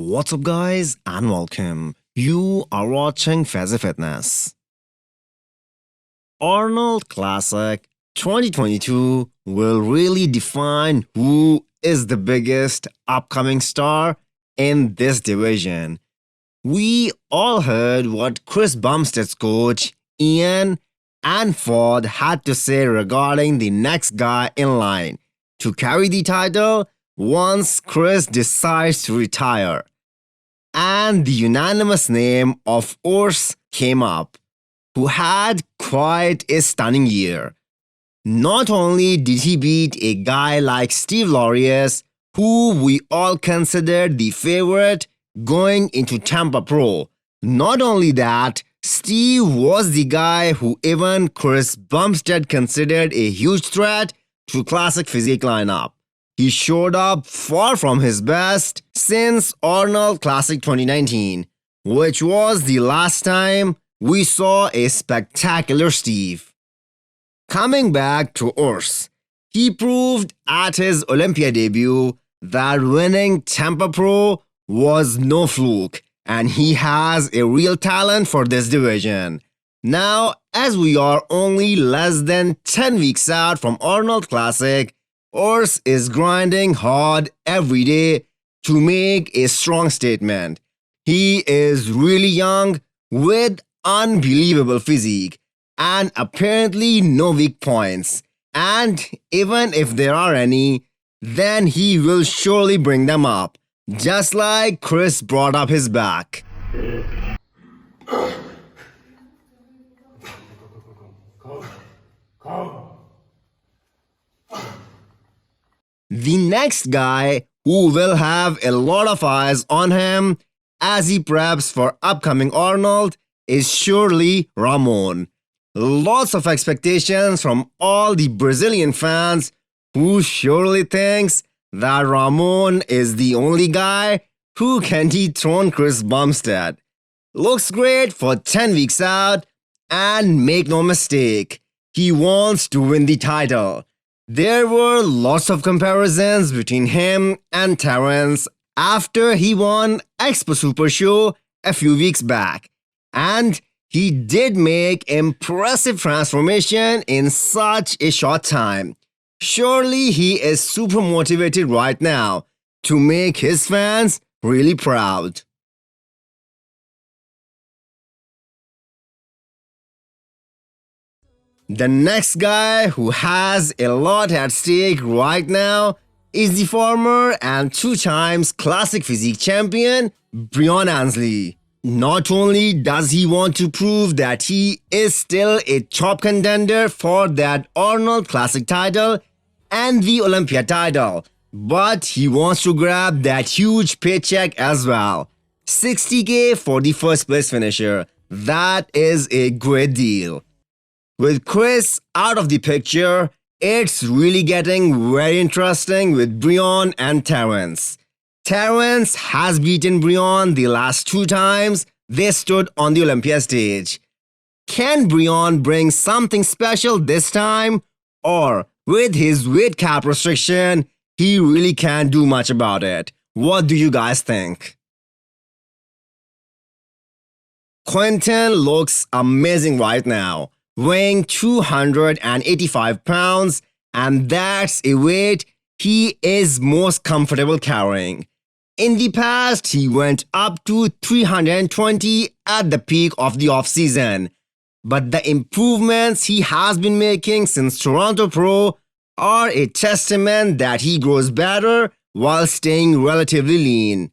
What's up guys and welcome. You are watching Fazi Fitness. Arnold Classic 2022 will really define who is the biggest upcoming star in this division. We all heard what Chris Bumstead's coach Ian and Ford had to say regarding the next guy in line to carry the title once Chris decides to retire. And the unanimous name of Urs came up, who had quite a stunning year. Not only did he beat a guy like Steve Laureus, who we all considered the favorite going into Tampa Pro. Not only that, Steve was the guy who even Chris Bumstead considered a huge threat to Classic Physique lineup. He showed up far from his best since Arnold Classic 2019, which was the last time we saw a spectacular Steve. Coming back to Urs, he proved at his Olympia debut that winning Tampa Pro was no fluke, and he has a real talent for this division. Now, as we are only less than 10 weeks out from Arnold Classic, Urs is grinding hard every day to make a strong statement. He is really young with unbelievable physique and apparently no weak points. And even if there are any, then he will surely bring them up, just like Chris brought up his back. The next guy who will have a lot of eyes on him as he preps for upcoming Arnold is surely Ramon. Lots of expectations from all the Brazilian fans who surely thinks that Ramon is the only guy who can dethrone Chris Bumstead. Looks great for 10 weeks out, and make no mistake, he wants to win the title. There were lots of comparisons between him and Terence after he won Expo Super Show a few weeks back. And he did make impressive transformation in such a short time. Surely he is super motivated right now to make his fans really proud. The next guy who has a lot at stake right now is the former and 2 times Classic Physique champion, Breon Ansley. Not only does he want to prove that he is still a top contender for that Arnold Classic title and the Olympia title, but he wants to grab that huge paycheck as well. $60K for the first place finisher. That is a great deal. With Chris out of the picture, it's really getting very interesting with Breon and Terence. Terence has beaten Breon the last 2 times they stood on the Olympia stage. Can Breon bring something special this time? Or with his weight cap restriction, he really can't do much about it? What do you guys think? Quinton looks amazing right now, weighing 285 pounds, and that's a weight he is most comfortable carrying. In the past, he went up to 320 at the peak of the off-season, but the improvements he has been making since Toronto Pro are a testament that he grows better while staying relatively lean.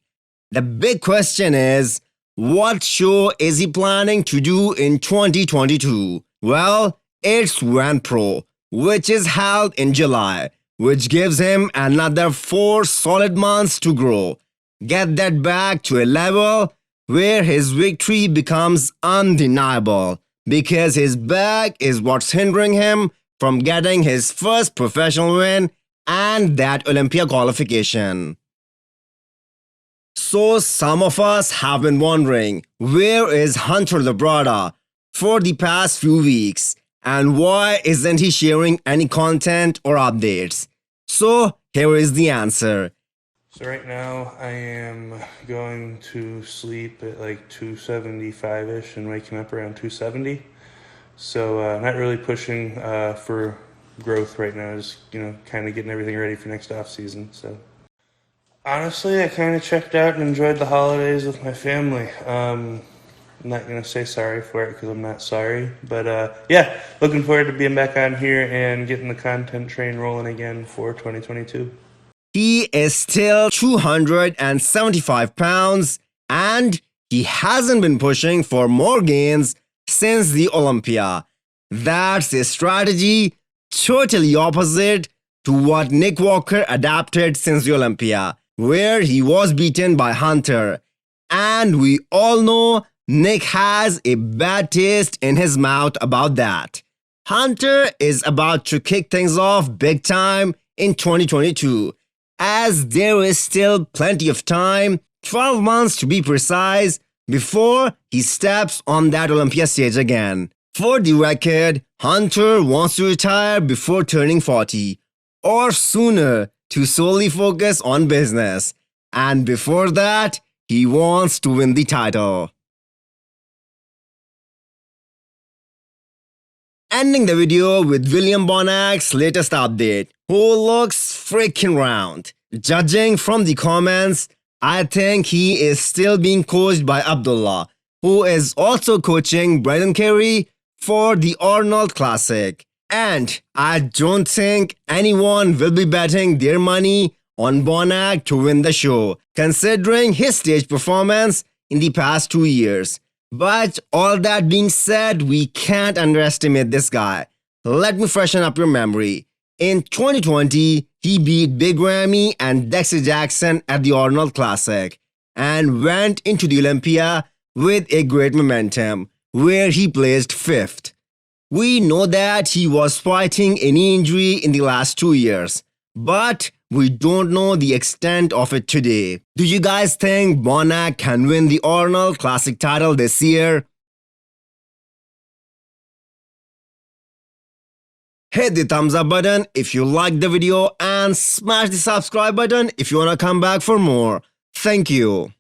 The big question is, what show is he planning to do in 2022? Well, it's Breon Pro, which is held in July, which gives him another 4 solid months to grow. Get that back to a level where his victory becomes undeniable, because his back is what's hindering him from getting his first professional win and that Olympia qualification. So some of us have been wondering, where is Hunter Labrada for the past few weeks, and why isn't he sharing any content or updates? So here is the answer. So right now I am going to sleep at like 275-ish and waking up around 270. So not really pushing for growth right now, just kind of getting everything ready for next off season. So honestly, I kind of checked out and enjoyed the holidays with my family. I'm not gonna say sorry for it because I'm not sorry, but yeah, looking forward to being back on here and getting the content train rolling again for 2022. He is still 275 pounds and he hasn't been pushing for more gains since the Olympia. That's a strategy totally opposite to what Nick Walker adapted since the Olympia, where he was beaten by Hunter. And we all know Nick has a bad taste in his mouth about that. Hunter is about to kick things off big time in 2022, as there is still plenty of time, 12 months to be precise, before he steps on that Olympia stage again. For the record, Hunter wants to retire before turning 40, or sooner, to solely focus on business. And before that, he wants to win the title. Ending the video with William Bonac's latest update, who looks freaking round. Judging from the comments, I think he is still being coached by Abdullah, who is also coaching Brendan Carey for the Arnold Classic. And I don't think anyone will be betting their money on Bonac to win the show, considering his stage performance in the past 2 years. But all that being said, we can't underestimate this guy. Let me freshen up your memory. In 2020, he beat Big Ramy and Dexter Jackson at the Arnold Classic and went into the Olympia with a great momentum, where he placed 5th. We know that he was fighting a knee injury in the last 2 years, but we don't know the extent of it today. Do you guys think Bonac can win the Arnold Classic title this year? Hit the thumbs up button if you liked the video and smash the subscribe button if you wanna come back for more. Thank you.